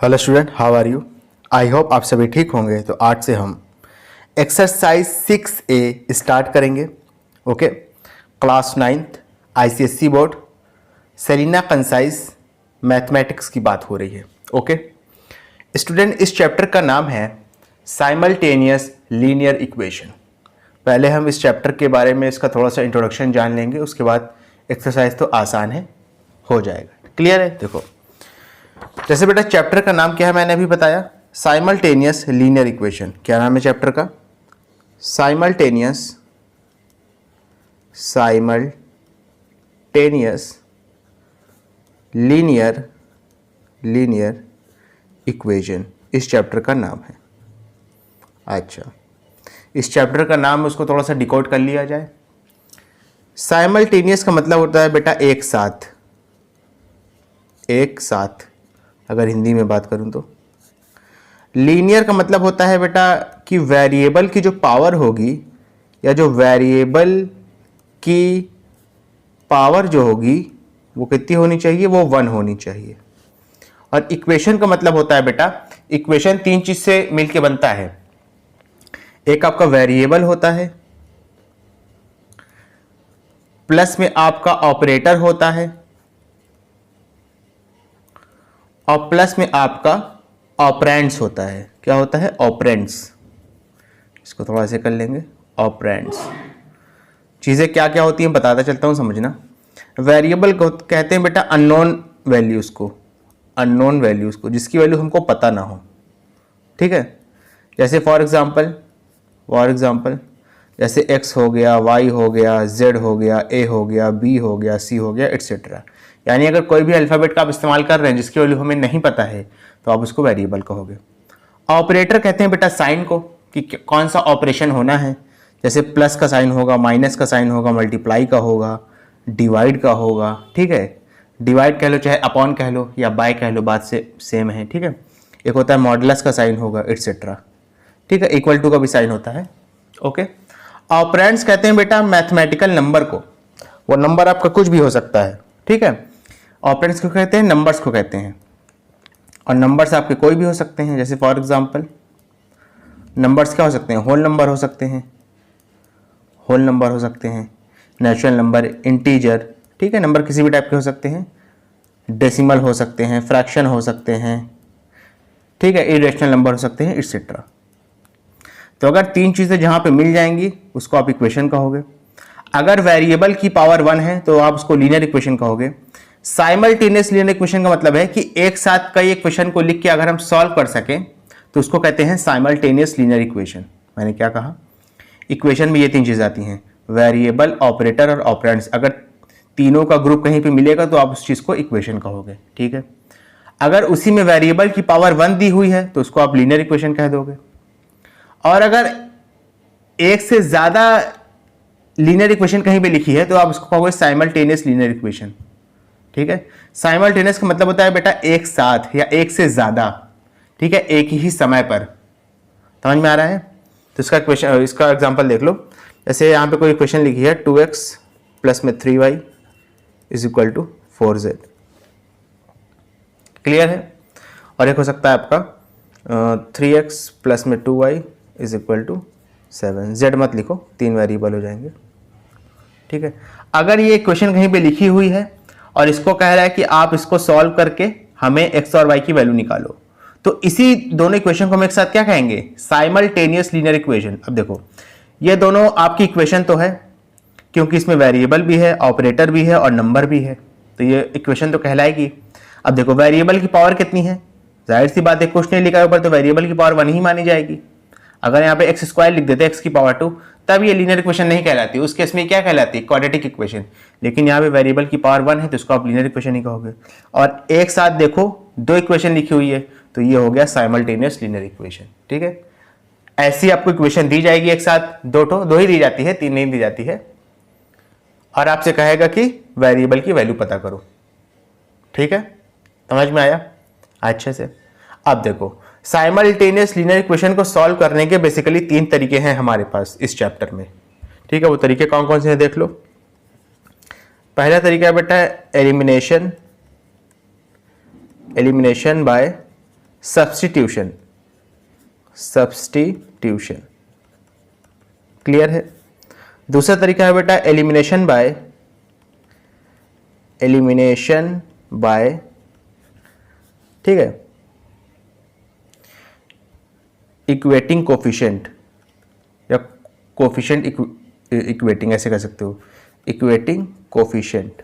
Hello student, how are you? I hope आप सभी ठीक होंगे। तो आज से हम एक्सरसाइज 6A स्टार्ट करेंगे। ओके, class 9th ICSE board Selina concise mathematics की बात हो रही है। ओके स्टूडेंट, इस चैप्टर का नाम है साइमल्टेनियस लीनियर इक्वेशन। पहले हम इस चैप्टर के बारे में इसका थोड़ा सा इंट्रोडक्शन जान लेंगे, उसके बाद एक्सरसाइज तो आसान है, हो जाएगा। क्लियर है? देखो, जैसे बेटा चैप्टर का नाम क्या है मैंने अभी बताया, साइमल्टेनियस लीनियर इक्वेशन। क्या नाम है चैप्टर का? साइमल्टेनियस लीनियर इक्वेशन इस चैप्टर का नाम है। अच्छा, इस चैप्टर का नाम उसको थोड़ा सा डिकोड कर लिया जाए। साइमल्टेनियस का मतलब होता है बेटा एक साथ, अगर हिंदी में बात करूं तो। लीनियर का मतलब होता है बेटा कि वेरिएबल की जो पावर होगी, या जो वेरिएबल की पावर जो होगी वो कितनी होनी चाहिए? वो 1 होनी चाहिए। और इक्वेशन का मतलब होता है बेटा, इक्वेशन 3 चीज से मिलके बनता है। एक आपका वेरिएबल होता है, प्लस में आपका ऑपरेटर होता है, और प्लस में आपका ऑपरेंड्स होता है। क्या होता है? ऑपरेंड्स। इसको थोड़ा ऐसे कर लेंगे, ऑपरेंड्स। चीज़ें क्या क्या होती हैं बताता चलता हूँ, समझना। वेरिएबल को कहते हैं बेटा अननोन वैल्यूज़ को, जिसकी वैल्यू हमको पता ना हो। ठीक है? जैसे फॉर एग्जांपल जैसे x हो गया, y हो गया, z हो गया, a हो गया, b हो गया, c हो गया, एट्सेट्रा। यानी अगर कोई भी अल्फ़ाबेट का आप इस्तेमाल कर रहे हैं जिसकी वैल्यू हमें नहीं पता है तो आप उसको वेरिएबल कहोगे। ऑपरेटर कहते हैं बेटा साइन को, कि कौन सा ऑपरेशन होना है। जैसे प्लस का साइन होगा, माइनस का साइन होगा, मल्टीप्लाई का होगा, डिवाइड का होगा। ठीक है? डिवाइड कह लो, चाहे अपॉन कह लो या बाय कह लो, बात से सेम है। ठीक है? एक होता है मॉडुलस का साइन होगा, एट्सेट्रा। ठीक है? इक्वल टू का भी साइन होता है। ओके, ऑपरेंड्स कहते हैं बेटा मैथमेटिकल नंबर को। वो नंबर आपका कुछ भी हो सकता है। ठीक है? ऑपरेंड्स को कहते हैं, नंबर्स को कहते हैं। और नंबर्स आपके कोई भी हो सकते हैं। जैसे फॉर एग्जांपल नंबर्स क्या हो सकते हैं? होल नंबर हो सकते हैं, नेचुरल नंबर, इंटीजर। ठीक है? नंबर किसी भी टाइप के हो सकते हैं, डेसिमल हो सकते हैं, फ्रैक्शन हो सकते हैं। ठीक है? इरेशनल नंबर हो सकते हैं, एटसेट्रा। तो अगर 3 चीज़ें जहाँ पे मिल जाएंगी उसको आप इक्वेशन कहोगे। अगर वेरिएबल की पावर 1 है तो आप उसको लीनियर इक्वेशन कहोगे। साइमल्टेनियस लीनियर इक्वेशन का मतलब है कि एक साथ कई इक्वेशन को लिख के अगर हम सॉल्व कर सकें तो उसको कहते हैं साइमल्टेनियस लीनियर इक्वेशन। मैंने क्या कहा? इक्वेशन में ये 3 चीज़ आती हैं, वेरिएबल, ऑपरेटर और ऑपरेंड्स। अगर तीनों का ग्रुप कहीं पे मिलेगा तो आप उस चीज़ को इक्वेशन कहोगे। ठीक है? अगर उसी में वेरिएबल की पावर 1 दी हुई है तो उसको आप लीनियर इक्वेशन कह दोगे। और अगर एक से ज़्यादा लीनियर इक्वेशन कहीं पे लिखी है तो आप उसको कहोगे साइमल्टेनियस लीनियर इक्वेशन। ठीक है? साइमल्टेनियस का मतलब होता है बेटा एक साथ या एक से ज़्यादा। ठीक है? एक ही समय पर। समझ में आ रहा है? तो इसका एग्जांपल देख लो। जैसे यहाँ पे कोई इक्वेशन लिखी है 2x प्लस में 3y is equal to 4z। Clear है? और एक हो सकता है आपका 3x प्लस में 2y is equal to 7। z मत लिखो, 3 वेरिएबल हो जाएंगे। ठीक है? अगर ये इक्वेशन कहीं पे लिखी हुई है और इसको कह रहा है कि आप इसको सॉल्व करके हमें x और y की वैल्यू निकालो, तो इसी दोनों इक्वेशन को हम एक साथ क्या कहेंगे? Simultaneous linear equation. अब देखो, ये दोनों आपकी इक्वेशन तो है क्योंकि इसमें वेरिएबल भी है, ऑपरेटर भी है और नंबर भी है, तो ये इक्वेशन तो कहलाएगी। अब देखो, वेरिएबल की पावर कितनी है? जाहिर सी बात है, कुछ नहीं लिखा है ऊपर तो वेरिएबल की पावर 1 ही मानी जाएगी। अगर यहाँ पे एक्स स्क्वायर लिख देते x की पावर 2 तब ये लीनियर इक्वेशन नहीं कहलाती, उस केस में क्या कहलाती है? Quadratic equation. लेकिन यहाँ पे वेरिएबल की पावर 1 है तो इसको आप लीनियर इक्वेशन ही कहोगे। और एक साथ देखो 2 इक्वेशन लिखी हुई है तो ये हो गया साइमल्टेनियस लीनियर इक्वेशन। ठीक है? ऐसी आपको इक्वेशन दी जाएगी एक साथ, दो ही दी जाती है, 3 नहीं दी जाती है। और आपसे कहेगा कि वेरिएबल की वैल्यू पता करो। ठीक है? समझ में आया अच्छे से? अब देखो, साइमल्टेनियस लीनियर इक्वेशन को सॉल्व करने के बेसिकली 3 तरीके हैं हमारे पास इस चैप्टर में। ठीक है? वो तरीके कौन कौन से हैं देख लो। पहला तरीका है बेटा एलिमिनेशन बाय सब्स्टिट्यूशन, क्लियर है। दूसरा तरीका है बेटा एलिमिनेशन बाय, ठीक है, इक्वेटिंग कोफिशिएंट या कोफिशिएंट इक्वेटिंग, ऐसे कह सकते हो, इक्वेटिंग कोफिशिएंट।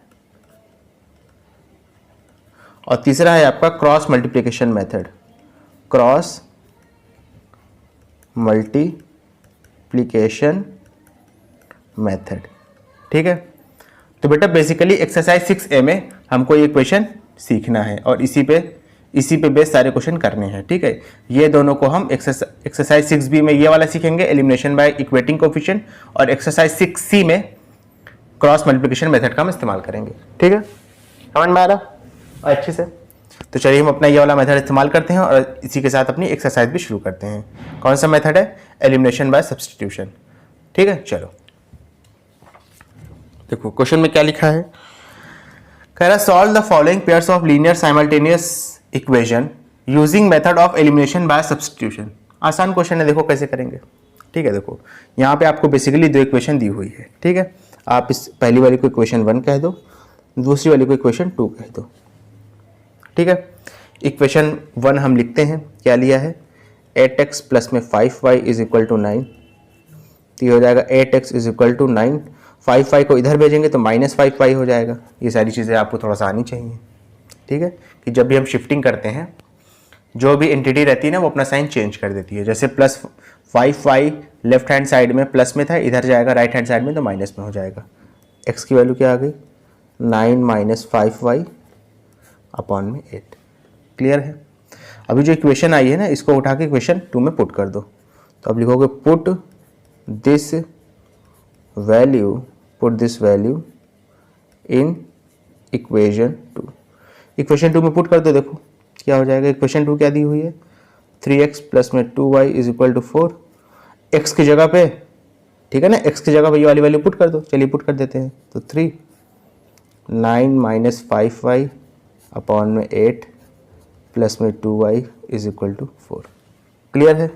और तीसरा है आपका cross multiplication method, cross multiplication method, ठीक है। तो बेटा बेसिकली एक्सरसाइज 6A में हमको ये क्वेश्चन सीखना है और इसी पे बेस सारे क्वेश्चन करने हैं, ठीक है। ये दोनों को हम एक्सरसाइज 6B में ये वाला सीखेंगे एलिमिनेशन बाय इक्वेटिंग कोफिशिएंट, और एक्सरसाइज 6C में क्रॉस मल्टीप्लिकेशन मेथड का हम इस्तेमाल करेंगे, ठीक है। समझ में आ रहा अच्छे से? तो चलिए हम अपना ये वाला मेथड इस्तेमाल करते हैं और इसी के साथ अपनी एक्सरसाइज भी शुरू करते हैं। कौन सा मेथड है? एलिमिनेशन बाय सब्स्टिट्यूशन, ठीक है। चलो देखो क्वेश्चन में क्या लिखा है, कह रहा solve the following pairs of linear simultaneous equation using method of elimination by substitution. आसान क्वेश्चन है, देखो कैसे करेंगे, ठीक है। देखो यहाँ पे आपको बेसिकली दो इक्वेशन दी हुई है, ठीक है। आप इस पहली वाली को इक्वेशन 1 कह दो, दूसरी वाली को इक्वेशन 2 कह दो, ठीक है। इक्वेशन 1 हम लिखते हैं, क्या लिया है, 8x प्लस में 5y इज इक्वल टू 9, तो ये हो जाएगा 8x is equal to 9, 5y को इधर भेजेंगे तो -5y हो जाएगा। ये सारी चीज़ें आपको थोड़ा सा आनी चाहिए, ठीक है, कि जब भी हम शिफ्टिंग करते हैं जो भी एंटिटी रहती है ना वो अपना साइन चेंज कर देती है। जैसे plus 5y left hand side में प्लस में था, इधर जाएगा राइट हैंड साइड में तो माइनस में हो जाएगा। x की वैल्यू क्या आ गई, 9 - 5y अपॉन में 8, क्लियर है। अभी जो इक्वेशन आई है ना इसको उठा के इक्वेशन 2 में पुट कर दो, तो अब लिखोगे put this value in equation 2। Equation 2 में पुट कर दो, देखो क्या हो जाएगा। इक्वेशन 2 क्या दी हुई है, 3x प्लस में 2y is equal to 4, x की जगह पे, ठीक है ना, x की जगह पे ये वाली वैल्यू पुट कर दो। चलिए पुट कर देते हैं, तो 3 9 - 5y अपॉन में 8 प्लस में 2y is equal to 4, clear है।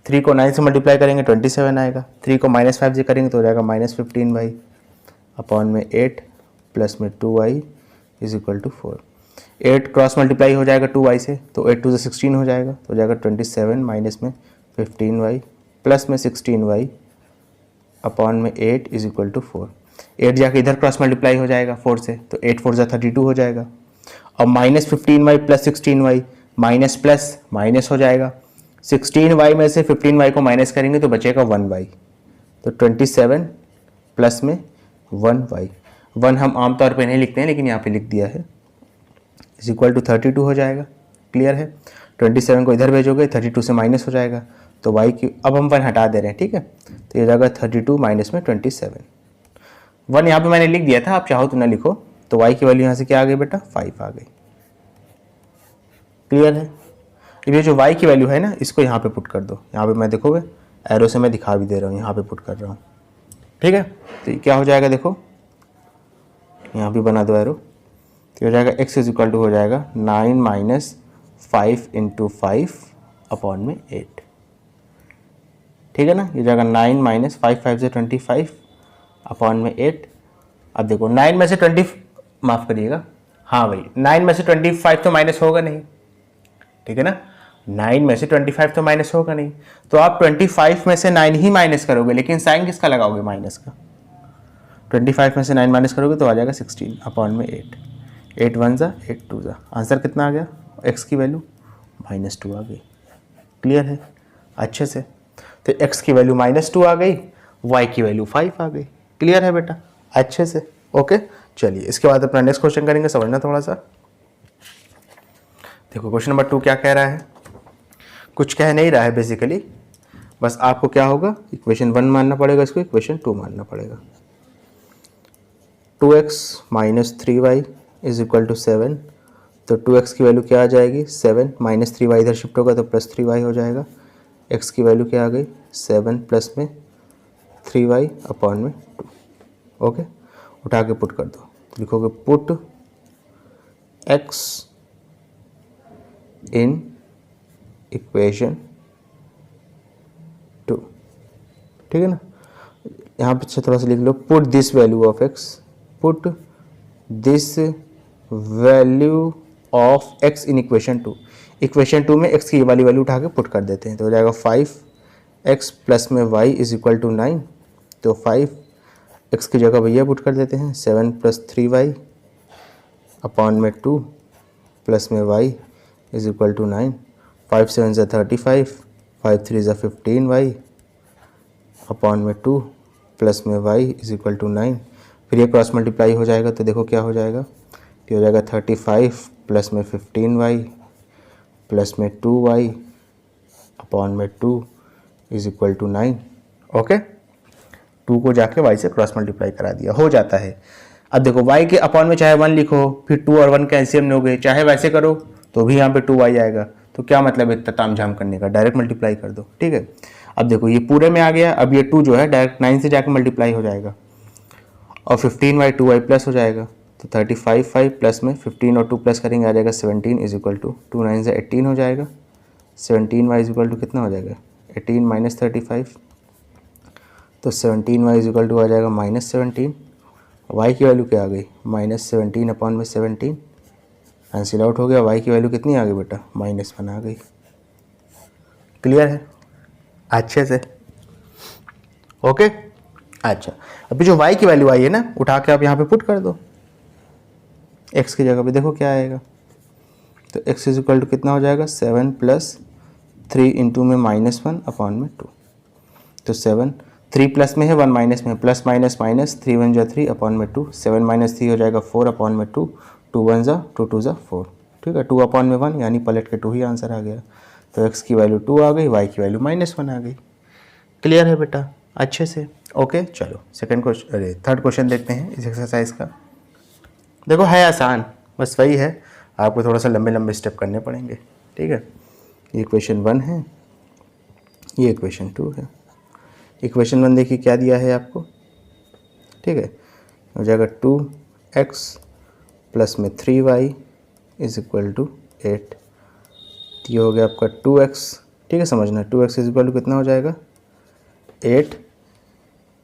3 को 9 से मल्टीप्लाई करेंगे 27 आएगा, 3 को -5 से करेंगे तो हो जाएगा -15y अपॉन में 8 प्लस में 2y is equal to 4। 8 cross multiply हो जाएगा 2y से, तो 8 2 से 16 हो जाएगा, तो हो जाएगा 27 माइनस में 15y प्लस में 16y अपॉन में 8 इज इक्वल टू 4। 8 जाके इधर क्रॉस मल्टीप्लाई हो जाएगा 4 से, तो 8 4 जा 32 हो जाएगा। और -15y plus 16y minus plus minus हो जाएगा। 16y में से 15y को माइनस करेंगे तो बचेगा 1y, तो 27 प्लस में 1y। 1 हम आमतौर पे नहीं लिखते हैं लेकिन यहाँ पे लिख दिया है, इज इक्वल टू 32 हो जाएगा, क्लियर है। 27 को इधर भेजोगे 32 से माइनस हो जाएगा, तो y की अब हम 1 हटा दे रहे हैं, ठीक है, तो ये हो जाएगा 32 माइनस में 27। 1 यहाँ पे मैंने लिख दिया था, आप चाहो तो ना लिखो, तो y की वैल्यू यहाँ से क्या आ गई बेटा, 5 आ गई, क्लियर है। अब ये जो y की वैल्यू है ना इसको यहाँ पे पुट कर दो, यहाँ पे मैं देखोगे एरो से मैं दिखा भी दे रहा हूँ, यहाँ पे पुट कर रहा हूँ, ठीक है। तो ये क्या हो जाएगा, देखो यहाँ भी बना दो एरो, तो हो जाएगा x इज इक्वल टू हो जाएगा 9 - 5 × 5 अपॉन में 8, ठीक है ना। ये जाएगा 9 - 5 5 से 25 अपॉन में 8। अब देखो 9 में से 20, माफ़ करिएगा, हाँ भाई 9 में से 25 तो माइनस होगा नहीं, ठीक है ना, 9 में से 25 तो माइनस होगा नहीं, तो आप 25 में से 9 ही माइनस करोगे, लेकिन साइन किसका लगाओगे, माइनस का। 25 में से 9 माइनस करोगे तो आ जाएगा 16 अपॉन में 8, 8 1 जा 8 2 जा, आंसर कितना आ गया, x की वैल्यू -2 आ गई, क्लियर है अच्छे से। तो x की वैल्यू -2 आ गई, y की वैल्यू 5 आ गई, क्लियर है बेटा अच्छे से, ओके। चलिए इसके बाद अपना नेक्स्ट क्वेश्चन करेंगे, समझना थोड़ा सा। देखो क्वेश्चन नंबर 2 क्या कह रहा है, कुछ कह नहीं रहा है बेसिकली, बस आपको क्या होगा, इक्वेशन 1 मानना पड़ेगा, इसको इक्वेशन 2 मानना पड़ेगा। 2x - 3y is equal to 7, तो 2x की वैल्यू क्या आ जाएगी, 7 -3y इधर शिफ्ट होगा तो +3y हो जाएगा। x की वैल्यू क्या आ गई, 7 प्लस में 3y अपॉन में 2, ओके। उठा के पुट कर दो, तो लिखोगे पुट x इन इक्वेशन 2, ठीक है ना। यहाँ पे थोड़ा सा लिख लो, put this value of x, put this value of x in equation 2। Equation 2 में एक्स की ये वाली वैल्यू उठा के पुट कर देते हैं, तो हो जाएगा 5x प्लस में y इज इक्वल टू 9। तो 5x की जगह भैया पुट कर देते हैं 7 प्लस 3y अपॉन में 2 प्लस में y इज इक्वल टू 9। 5 7 ज़ा 35, 5 3 ज़ा 15y अपॉन में 2 प्लस में y इज इक्वल टू 9। फिर ये क्रॉस मल्टीप्लाई हो जाएगा तो देखो क्या हो जाएगा, ये हो जाएगा 35 प्लस में 15y प्लस में 2y अपॉन में 2 इज इक्वल टू 9। ओके, 2 को जाके y से क्रॉस मल्टीप्लाई करा दिया, हो जाता है। अब देखो y के अपॉन में चाहे 1 लिखो, फिर 2 और 1 कैल्शियम में हो गए, चाहे वैसे करो तो भी यहाँ पे 2y आएगा। तो क्या मतलब है इतना तामझाम करने का, डायरेक्ट मल्टीप्लाई कर दो, ठीक है। अब देखो ये पूरे में आ गया, अब ये 2 जो है डायरेक्ट 9 से जाकर मल्टीप्लाई हो जाएगा और 15y 2y प्लस हो जाएगा। तो 35 5 प्लस में 15 और 2 प्लस करेंगे आ जाएगा 17 इज इक्वल टू 2 9 से 18 हो जाएगा। 17y इज इक्वल टू कितना हो जाएगा 18 माइनस 35, तो 17y इज इक्वल टू आ जाएगा -17। y की वैल्यू क्या आ गई -17 अपॉन में 17, कैंसिल आउट हो गया। y की वैल्यू कितनी आ गई बेटा -1 आ गई। क्लियर है अच्छे से, ओके। अच्छा, अभी जो y की वैल्यू आई है ना, उठा के आप यहाँ पे पुट कर दो x की जगह पे, देखो क्या आएगा। तो x इज इक्वल टू कितना हो जाएगा 7 प्लस 3 इंटू में -1 अपॉन में 2। तो 7 3 प्लस में है 1 माइनस में है, प्लस माइनस माइनस 3 1 जा 3 अपॉन में 2, 7 माइनस 3 हो जाएगा 4 अपॉन में 2, 2 1 जा 2 2 जा 4, ठीक है। 2 अपॉन में 1 यानी पलट के 2 ही आंसर आ गया। तो x की वैल्यू 2 आ गई, y की वैल्यू -1 आ गई। क्लियर है बेटा अच्छे से, ओके। चलो सेकंड क्वेश्चन, अरे थर्ड क्वेश्चन देखते हैं इस एक्सरसाइज का। देखो है आसान, बस वही है आपको थोड़ा सा लंबे लंबे स्टेप करने पड़ेंगे, ठीक है। ये इक्वेशन 1 है, ये इक्वेशन 2 है। इक्वेशन 1 देखिए क्या दिया है आपको, ठीक है। हो जाएगा 2x प्लस में 3y इज इक्वल टू 8। ये हो गया आपका 2x, ठीक है, समझना 2x इज इक्वल टू कितना हो जाएगा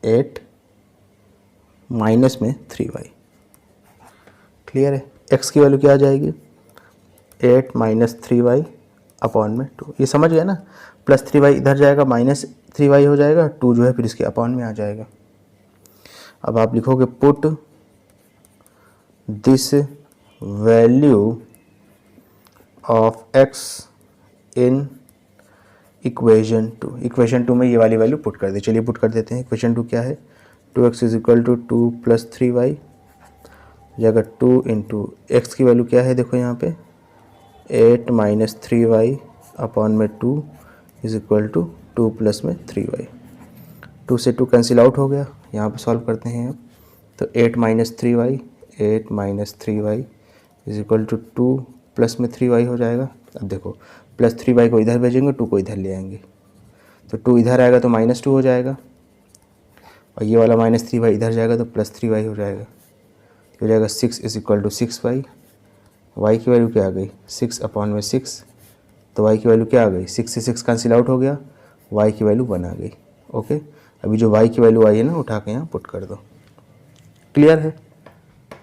8 माइनस में 3y। क्लियर है, x की वैल्यू क्या आ जाएगी 8 माइनस 3y अपॉन में 2। ये समझ गया ना, प्लस 3y इधर जाएगा माइनस 3y हो जाएगा, 2 जो है फिर इसके अपॉन में आ जाएगा। अब आप लिखोगे put this value of x in equation 2। Equation 2 में ये वाली वैल्यू पुट कर दे, चलिए पुट कर देते हैं। इक्वेशन 2 क्या है 2x is equal to 2 plus 3y जगह 2 इंटू एक्स की वैल्यू क्या है देखो यहाँ पे 8 माइनस 3y अपॉन में 2 इज इक्वल टू 2 प्लस में 3y। 2 से 2 कैंसिल आउट हो गया, यहाँ पे सॉल्व करते हैं अब। तो 8 minus 3y is equal to 2 plus में 3y हो जाएगा। अब देखो प्लस 3y को इधर भेजेंगे, 2 को इधर ले आएंगे, तो 2 इधर आएगा तो -2 हो जाएगा, और ये वाला -3y इधर जाएगा तो प्लस 3y हो जाएगा। हो जाएगा 6 is equal to 6y। y की वैल्यू क्या आ गई 6 अपॉन में 6, तो y की वैल्यू क्या आ गई 6 से 6 कैंसिल आउट हो गया, y की वैल्यू 1 आ गई। ओके, अभी जो y की वैल्यू आई है ना उठा के यहाँ पुट कर दो। क्लियर है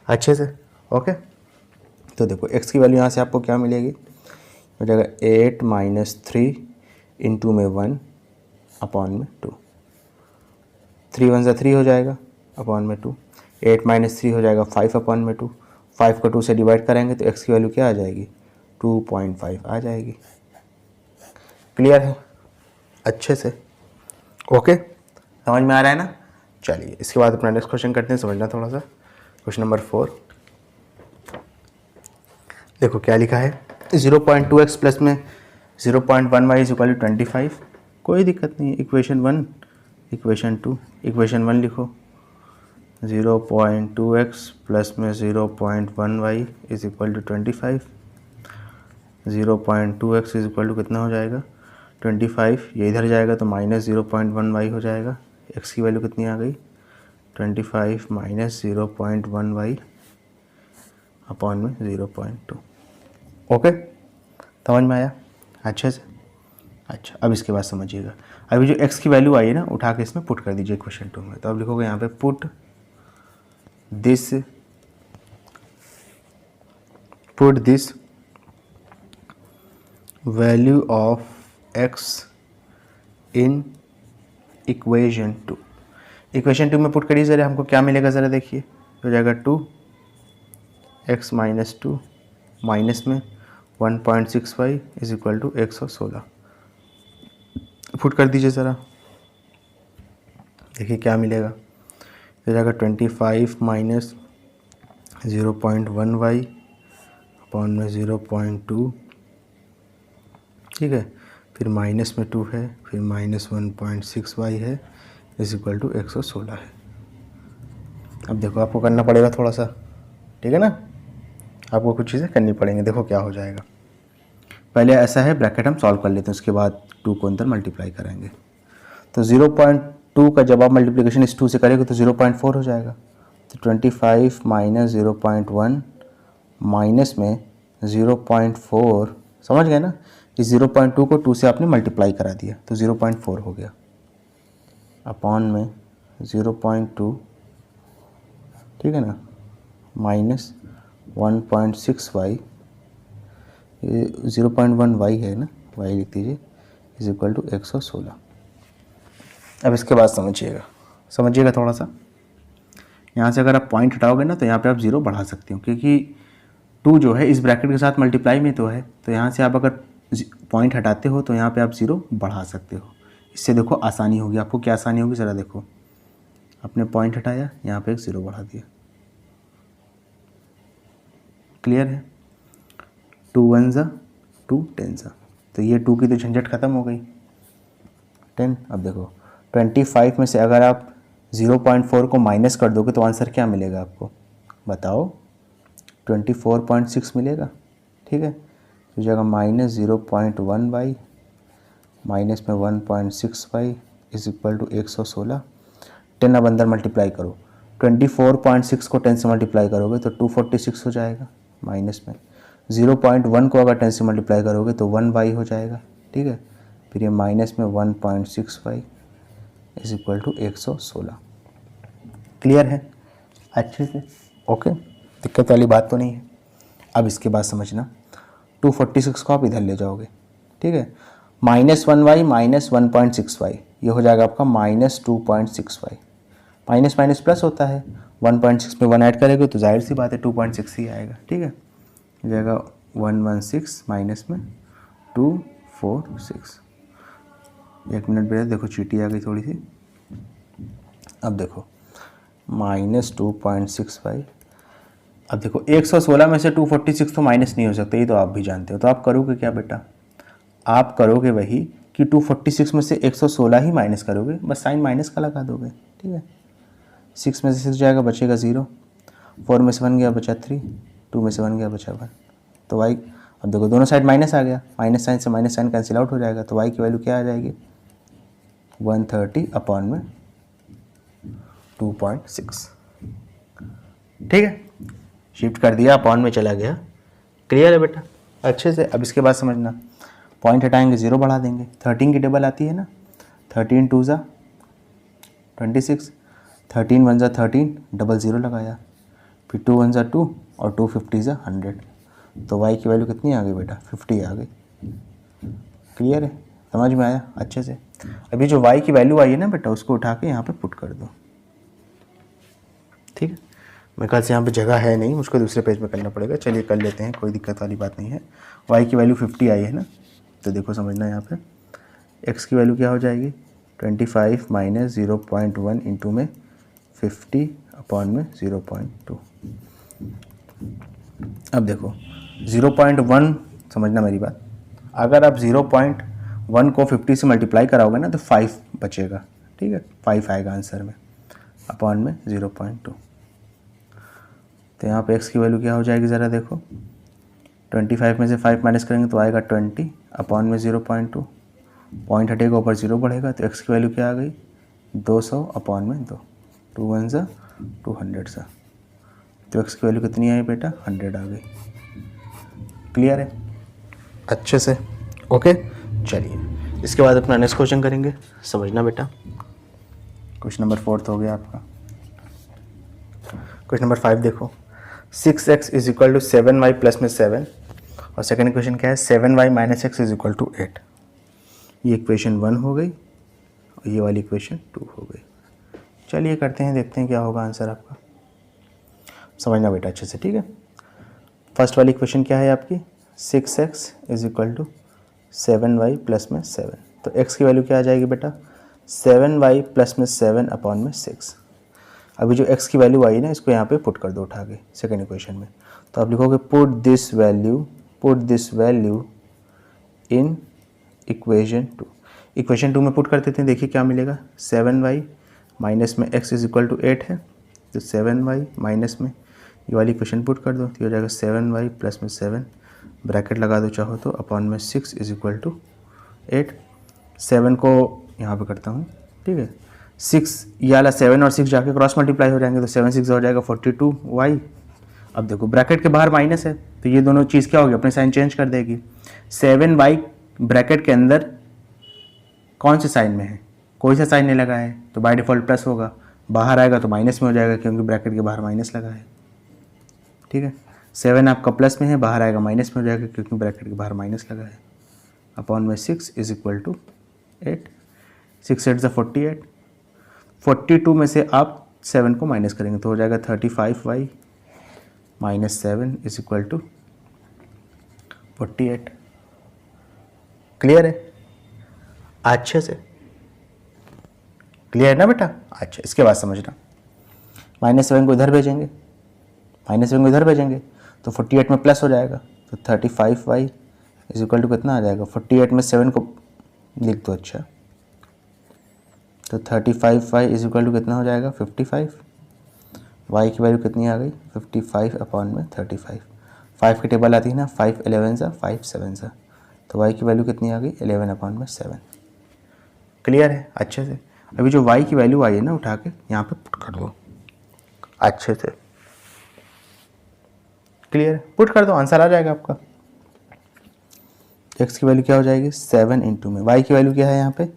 अच्छे से, ओके। तो देखो x की वैल्यू यहाँ से आपको क्या मिलेगी, हो जाएगा 8 माइनस 3 इंटू में 1 अपॉन में 2, 3 1 3 हो जाएगा अपॉन में 2, 8 माइनस 3 हो जाएगा 5 अपॉन में 2, 5 को 2 से डिवाइड करेंगे तो x की वैल्यू क्या आ जाएगी 2.5 आ जाएगी। क्लियर है अच्छे से, ओके, समझ में आ रहा है ना। चलिए इसके बाद अपना नेक्स्ट क्वेश्चन करते हैं, समझना थोड़ा सा। क्वेश्चन नंबर 4 देखो क्या लिखा है 0.2x प्लस में 0.1y इज इक्वल टू 25। कोई दिक्कत नहीं, इक्वेशन 1 इक्वेशन 2, इक्वेशन 1 लिखो 0.2x प्लस में 0.1y is equal to 25। 0.2x is equal to कितना हो जाएगा 25, ये इधर जाएगा तो -0.1y हो जाएगा। x की वैल्यू कितनी आ गई 25 माइनस 0.1y अपॉन में 0.2। ओके, समझ में आया अच्छे से, अच्छा, अब इसके बाद समझिएगा, अभी जो x की वैल्यू आई है ना, उठा के इसमें पुट कर दीजिए इक्वेशन 2 में। तो अब लिखोगे यहाँ पे put this value of x in equation 2। Equation 2 में पुट करिए ज़रा, हमको क्या मिलेगा ज़रा देखिए। हो जाएगा 2x माइनस 2 माइनस में 1.65 इज इक्वल टू 116। पुट कर दीजिए ज़रा, देखिए क्या मिलेगा। हो जाएगा 25 माइनस 0.1y अपॉन में 0.2, ठीक है, फिर माइनस में 2 है, फिर माइनस 1.6y है इज इक्वल टू 116 है। अब देखो आपको करना पड़ेगा थोड़ा सा, ठीक है ना, आपको कुछ चीज़ें करनी पड़ेंगी। देखो क्या हो जाएगा। पहले ऐसा है, ब्रैकेट हम सॉल्व कर लेते हैं, उसके बाद 2 को अंदर मल्टीप्लाई करेंगे। तो 0.2 का जब आप मल्टीप्लिकेशन इस 2 से करेंगे तो 0.4 हो जाएगा। तो 25 माइनस 0.1 माइनस में 0.4, समझ गए ना, इस 0.2 को 2 से आपने मल्टीप्लाई करा दिया तो 0.4 हो गया, अपॉन में 0.2, ठीक है ना, माइनस 1.6y, ये 0.1y है ना, y लिख दीजिए इज इक्वल टू 116। अब इसके बाद समझिएगा थोड़ा सा। यहाँ से अगर आप पॉइंट हटाओगे ना तो यहाँ पे आप 0 बढ़ा सकते हो, क्योंकि 2 जो है इस ब्रैकेट के साथ मल्टीप्लाई में तो है, तो यहाँ से आप अगर पॉइंट हटाते हो तो यहाँ पे आप 0 बढ़ा सकते हो। इससे देखो आसानी होगी आपको। क्या आसानी होगी ज़रा देखो, आपने पॉइंट हटाया, यहाँ पे एक 0 बढ़ा दिया, क्लियर है। 2 1 ज़ा 2 10 ज़ा, तो ये 2 की तो झंझट ख़त्म हो गई, 10। अब देखो 25 में से अगर आप 0.4 को माइनस कर दोगे तो आंसर क्या मिलेगा आपको बताओ, 24.6 मिलेगा, ठीक है। तो जगह माइनस 0.1y माइनस में 1.6y इज इक्वल टू 116। 10 अब अंदर मल्टीप्लाई करो, 24.6 को 10 से मल्टीप्लाई करोगे तो 246 हो जाएगा, माइनस में 0.1 को अगर 10 से मल्टीप्लाई करोगे तो 1y हो जाएगा, ठीक है। फिर ये माइनस में 1.6y is equal to 116। Clear है अच्छे से, ओके, दिक्कत वाली बात तो नहीं है। अब इसके बाद समझना, 246 को आप इधर ले जाओगे, ठीक है, माइनस 1y माइनस 1.6y, ये हो जाएगा आपका minus 2.6y। Minus minus plus होता है, 1.6 में 1 ऐड करेंगे तो जाहिर सी बात है 2.6 ही आएगा, ठीक है। हो जाएगा 116 माइनस में 246। 1 मिनट बेटा, देखो चीटी आ गई थोड़ी सी। अब देखो माइनस 2.65। अब देखो 116 में से 246 तो माइनस नहीं हो सकता, ये तो आप भी जानते हो। तो आप करोगे क्या बेटा, आप करोगे वही कि 246 में से 116 ही माइनस करोगे, बस साइन माइनस का लगा दोगे, ठीक है। 6 में से 6 जाएगा, बचेगा 0, 4 में से 1 गया बचा 3, 2 में से 1 गया बचा 1, तो वाई, अब देखो दोनों साइड माइनस आ गया, माइनस साइन से माइनस साइन कैंसिल आउट हो जाएगा, तो वाई की वैल्यू क्या आ जाएगी 130 अपॉन में 2.6, ठीक है। शिफ्ट कर दिया, अपॉन में चला गया, क्लियर है बेटा अच्छे से। अब इसके बाद समझना, पॉइंट हटाएंगे 0 बढ़ा देंगे, 13 की टेबल आती है ना, 13 2 ज़ा 26, 13 1 ज़ा 13, डबल 0 लगाया, फिर 2 1 ज़ा 2 और 2 50 ज़ा 100, तो y की वैल्यू कितनी आ गई बेटा 50 आ गई, क्लियर है, समझ में आया अच्छे से। अभी जो y की वैल्यू आई है ना बेटा, उसको उठा के यहाँ पे पुट कर दो, ठीक है। मेरे ख्याल से यहाँ पे जगह है नहीं, मुझको दूसरे पेज में करना पड़ेगा, चलिए कर लेते हैं, कोई दिक्कत वाली बात नहीं है। y की वैल्यू 50 आई है ना, तो देखो समझना यहाँ पे x की वैल्यू क्या हो जाएगी 25 माइनस 0.1 इंटू में 50 अपॉन में 0.2। अब देखो 0.1, समझना मेरी बात, अगर आप 0.1 को 50 से मल्टीप्लाई कराओगे ना तो 5 बचेगा, ठीक है, 5 आएगा आंसर में, अपॉन में 0.2। तो यहाँ पे x की वैल्यू क्या हो जाएगी ज़रा देखो, 25 में से 5 माइनस करेंगे तो आएगा 20 अपॉन में 0.2, पॉइंट हटेगा ऊपर 0 बढ़ेगा, तो x की वैल्यू क्या आ गई 200 अपॉन में 2, 2 1 ज़ा 200 सा, तो x की वैल्यू कितनी आई बेटा 100 आ गई, क्लियर है अच्छे से, ओके। चलिए इसके बाद अपना नेक्स्ट क्वेश्चन करेंगे, समझना बेटा। क्वेश्चन नंबर 4 हो गया आपका। क्वेश्चन नंबर 5 देखो, 6x is equal to 7y plus में 7 और सेकेंड इक्वेशन क्या है 7y minus x is equal to 8। ये इक्वेशन 1 हो गई और ये वाली इक्वेशन 2 हो गई। चलिए करते हैं, देखते हैं क्या होगा आंसर आपका। समझना बेटा अच्छे से, ठीक है। फर्स्ट वाली इक्वेशन क्या है आपकी 6x is equal to 7y plus में 7। तो x की वैल्यू क्या आ जाएगी बेटा 7y प्लस में 7 अपॉन में 6। अभी जो x की वैल्यू आई ना इसको यहाँ पे पुट कर दो उठा के सेकेंड इक्वेशन में। तो आप लिखोगे put this value in equation 2। Equation 2 में पुट कर देते हैं, देखिए क्या मिलेगा 7y माइनस में x इज इक्वल टू 8 है। तो 7y माइनस में ये वाली इक्वेशन पुट कर दो तो हो जाएगा 7y प्लस में 7 ब्रैकेट लगा दो चाहो तो अपॉन में 6 इज इक्वल टू 8। 7 को यहाँ पे करता हूँ, ठीक है। 6 ये वाला 7 और 6 जाके क्रॉस मल्टीप्लाई हो जाएंगे तो 7 6 हो जाएगा 42y। अब देखो ब्रैकेट के बाहर माइनस है तो ये दोनों चीज़ क्या होगी अपने साइन चेंज कर देगी। 7y ब्रैकेट के अंदर कौन से साइन में है, कोई सा साइन नहीं लगा है तो बाय डिफ़ॉल्ट प्लस होगा, बाहर आएगा तो माइनस में हो जाएगा क्योंकि ब्रैकेट के बाहर माइनस लगा है, ठीक है। 7 आपका प्लस में है, बाहर आएगा माइनस में हो जाएगा क्योंकि ब्रैकेट के बाहर माइनस लगा है। अपॉन में 6 इज इक्वल टू 8। 6 8 ज़ा 48। 42 में से आप 7 को माइनस करेंगे तो हो जाएगा 35y minus 7 is equal to 48। Clear है अच्छे से, क्लियर है ना बेटा। अच्छा इसके बाद समझना, -7 को इधर भेजेंगे, -7 को इधर भेजेंगे तो 48 में प्लस हो जाएगा तो 35y इज इक्वल टू कितना आ जाएगा 48 में 7 को लिख दो, अच्छा तो 35y इज इक्वल टू कितना हो जाएगा 55। y की वैल्यू कितनी आ गई 55 अपॉन में 35। 5 की टेबल आती है ना 5 11 ज़ा 5 7 ज़ा, तो y की वैल्यू कितनी आ गई 11 अपॉन में 7। क्लियर है अच्छे से। अभी जो y की वैल्यू आई है ना उठा के यहाँ पे पुट कर दो अच्छे से, क्लियर है, पुट कर दो आंसर आ जाएगा आपका। x की वैल्यू क्या हो जाएगी 7 इंटू में y की वैल्यू क्या है यहाँ पे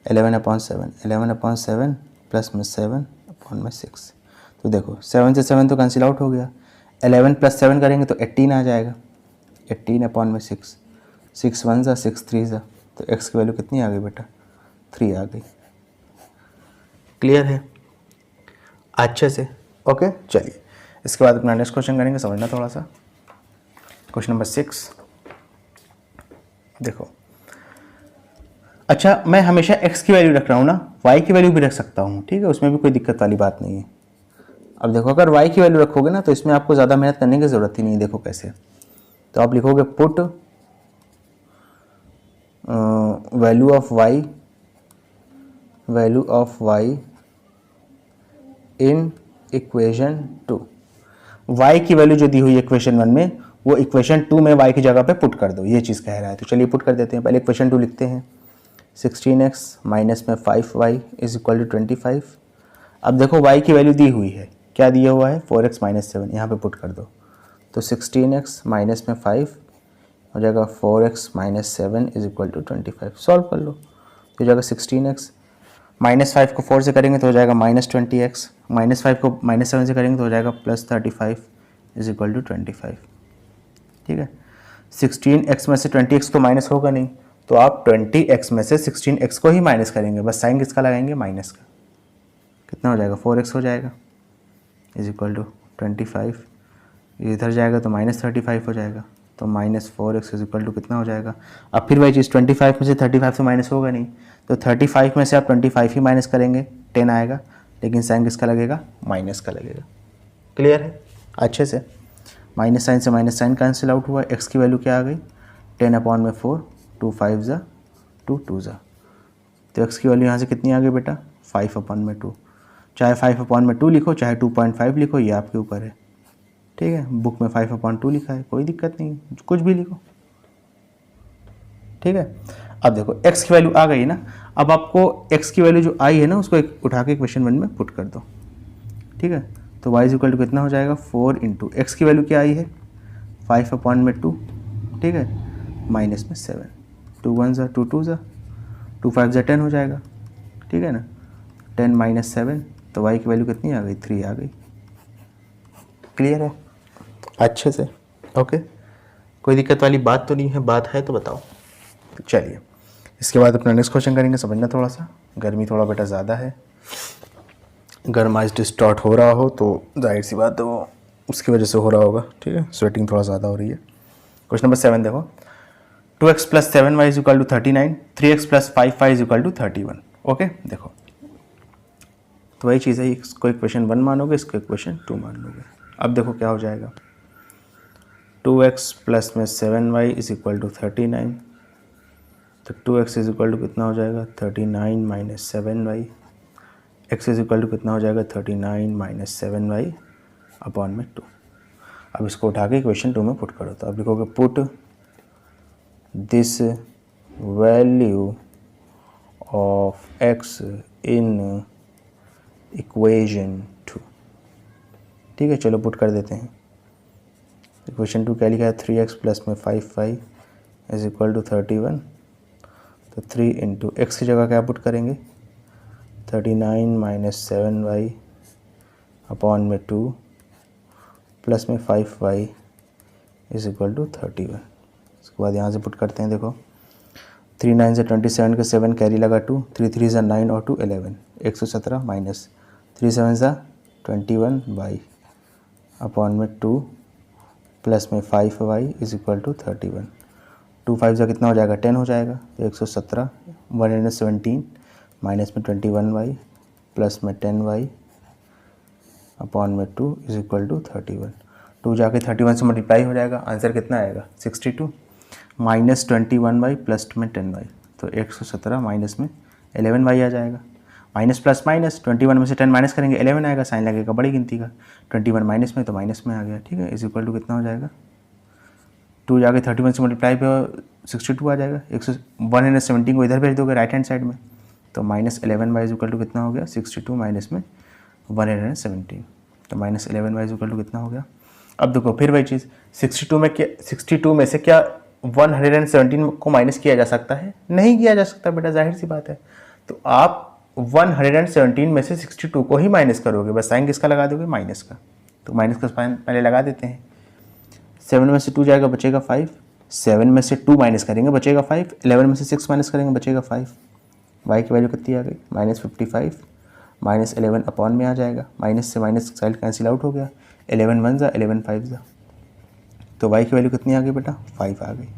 11/7 11/7 प्लस में 7 अपॉन में 6। तो देखो 7 से 7 तो कैंसिल आउट हो गया, 11 प्लस 7 करेंगे तो 18 आ जाएगा, 18 अपॉन में 6 6 1 ज़ा 6 3 ज़ा, तो x की वैल्यू कितनी आ गई बेटा 3 आ गई। क्लियर है अच्छे से, ओके। चलिए इसके बाद अपना नेक्स्ट क्वेश्चन करेंगे, समझना थोड़ा सा। क्वेश्चन नंबर 6 देखो, अच्छा मैं हमेशा x की वैल्यू रख रहा हूँ ना, y की वैल्यू भी रख सकता हूँ, ठीक है, उसमें भी कोई दिक्कत वाली बात नहीं है। अब देखो अगर y की वैल्यू रखोगे ना तो इसमें आपको ज़्यादा मेहनत करने की ज़रूरत ही नहीं है। देखो कैसे, तो आप लिखोगे put value of y in equation 2। y की वैल्यू जो दी हुई है इक्वेशन 1 में वो इक्वेशन 2 में y की जगह पे पुट कर दो, ये चीज़ कह रहा है। तो चलिए पुट कर देते हैं। पहले इक्वेशन 2 लिखते हैं, 16x माइनस में 5y इज इक्वल टू 25। अब देखो y की वैल्यू दी हुई है, क्या दिया हुआ है 4x माइनस 7, यहाँ पे पुट कर दो तो 16x माइनस में 5 हो जाएगा 4x minus 7 is equal to 25। Solve कर लो तो हो जाएगा 16x -5 को 4 से करेंगे तो हो जाएगा -20x, -5 को -7 से करेंगे तो हो जाएगा +35 इज इक्वल टू 25। ठीक है, 16x में से 20x तो माइनस होगा नहीं तो आप 20x में से 16x को ही माइनस करेंगे, बस साइन किसका लगाएंगे माइनस का। कितना हो जाएगा 4x हो जाएगा इज इक्वल टू 25, इधर जाएगा तो -35 हो जाएगा तो -4x इज इक्वल टू कितना हो जाएगा। अब फिर वही चीज़ 25 में से 35 तो माइनस होगा नहीं तो 35 में से आप 25 ही माइनस करेंगे 10 आएगा, लेकिन साइन किसका लगेगा माइनस का लगेगा। क्लियर है अच्छे से। माइनस साइन से माइनस साइन कैंसिल आउट हुआ, x की वैल्यू क्या आ गई 10/4, 2 5 ज़ा 2 2 ज़ा, तो x की वैल्यू यहाँ से कितनी आ गई बेटा 5/2। चाहे 5/2 लिखो चाहे 2.5 लिखो, ये आपके ऊपर है। ठीक है, बुक में 5/2 लिखा है, कोई दिक्कत नहीं, कुछ भी लिखो। ठीक है, अब देखो x की वैल्यू आ गई ना, अब आपको x की वैल्यू जो आई है ना उसको उठा के इक्वेशन 1 में पुट कर दो। ठीक है, तो y इज इक्वल टू कितना हो जाएगा 4 इंटू x की वैल्यू क्या आई है 5/2। ठीक है, माइनस में 7, 2 1 ज़ा 2 2 ज़ा 2 5 जा 10 हो जाएगा, ठीक है ना। 10 माइनस 7, तो y की वैल्यू कितनी आ गई, 3 आ गई। क्लियर है अच्छे से? ओके, कोई दिक्कत वाली बात तो नहीं है? बात है तो बताओ। चलिए इसके बाद अपना नेक्स्ट क्वेश्चन करेंगे। समझना थोड़ा सा, गर्मी थोड़ा बेटा ज़्यादा है, गर्म आज डिस्टॉर्ट हो रहा हो तो जाहिर सी बात है वो उसकी वजह से हो रहा होगा, ठीक है। स्वेटिंग थोड़ा ज़्यादा हो रही है। क्वेश्चन नंबर 7 देखो, 2x plus 7y is equal to 39, 3x plus 5y is equal to 31। Okay देखो, तो वही चीज़ है, इसको इक्वेशन 1 मानोगे, इसको इक्वेशन 2 मान लोगे। अब देखो क्या हो जाएगा, 2x प्लस में 7y इज इक्वल टू 39, तो 2x इज इक्वल टू कितना हो जाएगा, 39 minus 7y, x is equal to कितना हो जाएगा, 39 माइनस 7y अपॉन में 2। अब इसको उठा के इक्वेशन 2 में पुट करो, तो अब लिखोगे put this value of x in equation 2, ठीक है। चलो पुट कर देते हैं। इक्वेशन 2 क्या लिखा है, 3x प्लस में 5y इज इक्वल टू 31, तो 3 इंटू एक्स की जगह क्या पुट करेंगे, 39 माइनस 7y अपॉन में 2 प्लस में 5y इज इक्वल टू 31। उसके बाद यहाँ से पुट करते हैं, देखो 3 9 से 27 के 7 कैरी लगा 2, 3 3 से 9 और 2 11, 117 माइनस 3 7 से 21y अपॉन में 2 प्लस में 5y इज इक्वल टू 31। 2 5 से कितना हो जाएगा, 10 हो जाएगा, तो 117 117 माइनस में 21y प्लस में 10y अपॉन में 2 इज इक्वल टू 31। 2 जाके 31 से मल्टीप्लाई हो जाएगा, आंसर कितना आएगा 62 माइनस 21y प्लस में 10y, तो 117 माइनस में 11y आ जाएगा। माइनस प्लस माइनस 21 में से 10 माइनस करेंगे 11 आएगा, साइन लगेगा बड़ी गिनती का, 21 माइनस में तो माइनस में आ गया, ठीक है। इज इक्वल टू कितना हो जाएगा, 2 जाके 31 से मल्टीप्लाई पे 62 आ जाएगा, 117 को इधर भेज दोगे राइट हैंड साइड में, तो minus 11y is equal to कितना हो गया, 62 माइनस में 117, तो minus 11y is equal to कितना हो गया। अब देखो फिर वही चीज़, 62 में से क्या 117 को माइनस किया जा सकता है, नहीं किया जा सकता बेटा, जाहिर सी बात है। तो आप 117 में से 62 को ही माइनस करोगे, बस साइन किसका लगा दोगे, माइनस का, तो माइनस का साइन पहले लगा देते हैं। 7 में से 2 जाएगा बचेगा 5, 7 में से 2 माइनस करेंगे बचेगा 5, 11 में से 6 माइनस करेंगे बचेगा 5, y की वैल्यू कितनी आ गई, माइनस 55 माइनस 11 अपॉन में आ जाएगा, माइनस से माइनस साइड कैंसिल आउट हो गया, 11 1 जा 11 5 जा, तो y की वैल्यू कितनी आ गई बेटा, 5 आ गई।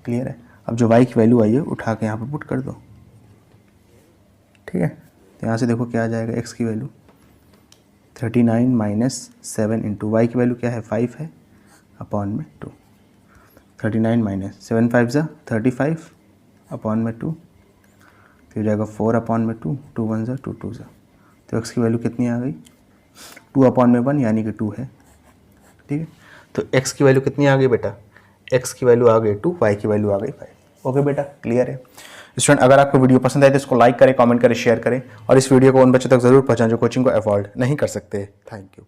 क्लियर है? अब जो y की वैल्यू आई है उठा के यहाँ पर पुट कर दो, ठीक है। तो यहाँ से देखो क्या आ जाएगा, x की वैल्यू 39 माइनस 7 इंटू y की वैल्यू क्या है, 5 है अपॉन में 2, 39 माइनस 7 5 जा 35 अपॉन में 2, फिर जाएगा 4 अपॉन में 2, 2 1 जा 2 2 जा, तो x की वैल्यू कितनी आ गई, 2 अपॉन में 1 यानी कि 2 है, ठीक है। तो x की वैल्यू कितनी आ गई बेटा, x की वैल्यू आ गई 2, y की वैल्यू आ गई 5। ओके बेटा, क्लियर है स्टूडेंट? अगर आपको वीडियो पसंद आए तो इसको लाइक करें, कमेंट करें, शेयर करें, और इस वीडियो को उन बच्चों तक जरूर पहुंचाएं जो कोचिंग को अफोर्ड नहीं कर सकते। Thank you.